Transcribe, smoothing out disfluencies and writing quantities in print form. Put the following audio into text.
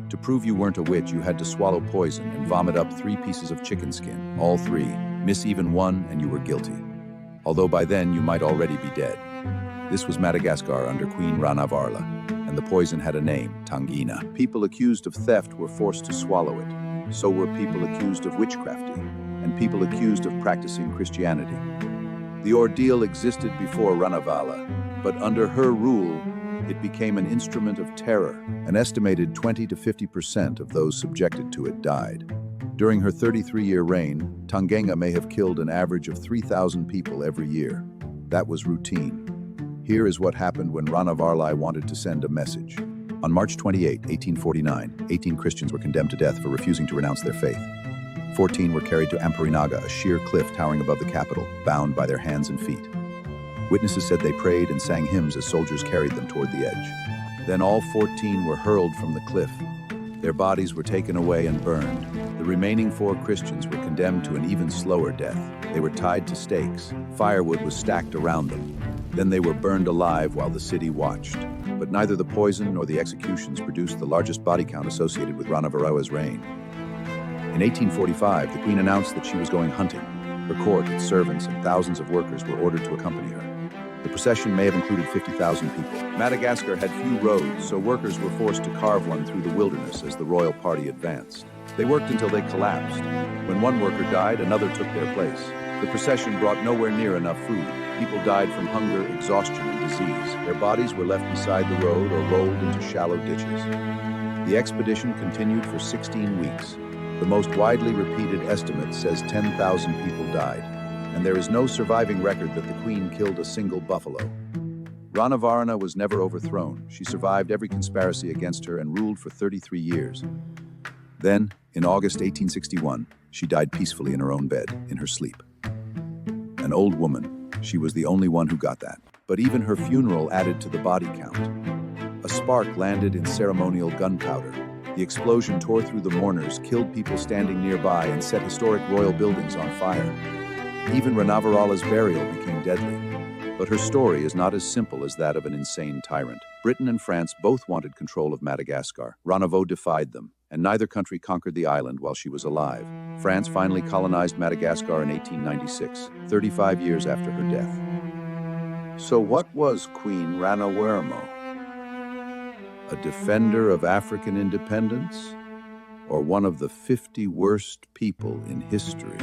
To prove you weren't a witch, you had to swallow poison and vomit up 3 pieces of chicken skin, all 3. Miss even one, and you were guilty. Although by then you might already be dead. This was Madagascar under Queen Ranavalona, and the poison had a name, tangena. People accused of theft were forced to swallow it. So were people accused of witchcrafting, and people accused of practicing Christianity. The ordeal existed before Ranavalona, but under her rule, it became an instrument of terror. An estimated 20 to 50% of those subjected to it died. During her 33-year reign, tangena may have killed an average of 3,000 people every year. That was routine. Here is what happened when Ranavalona I wanted to send a message. On March 28, 1849, 18 Christians were condemned to death for refusing to renounce their faith. 14 were carried to Amparinaga, a sheer cliff towering above the capital, bound by their hands and feet. Witnesses said they prayed and sang hymns as soldiers carried them toward the edge. Then all 14 were hurled from the cliff. Their bodies were taken away and burned. The remaining 4 Christians were condemned to an even slower death. They were tied to stakes. Firewood was stacked around them. Then they were burned alive while the city watched. But neither the poison nor the executions produced the largest body count associated with Ranavalona's reign. In 1845, the Queen announced that she was going hunting. Her court, its servants, and thousands of workers were ordered to accompany her. The procession may have included 50,000 people. Madagascar had few roads, so workers were forced to carve one through the wilderness as the royal party advanced. They worked until they collapsed. When one worker died, another took their place. The procession brought nowhere near enough food. People died from hunger, exhaustion, and disease. Their bodies were left beside the road or rolled into shallow ditches. The expedition continued for 16 weeks. The most widely repeated estimate says 10,000 people died, and there is no surviving record that the Queen killed a single buffalo. Ranavalona was never overthrown. She survived every conspiracy against her and ruled for 33 years. Then, in August 1861, she died peacefully in her own bed, in her sleep. An old woman, she was the only one who got that. But even her funeral added to the body count. A spark landed in ceremonial gunpowder. The explosion tore through the mourners, killed people standing nearby, and set historic royal buildings on fire. Even Ranavalola's burial became deadly. But her story is not as simple as that of an insane tyrant. Britain and France both wanted control of Madagascar. Ranavalona defied them, and neither country conquered the island while she was alive. France finally colonized Madagascar in 1896, 35 years after her death. So what was Queen Ranavalona? A defender of African independence, or one of the 50 worst people in history?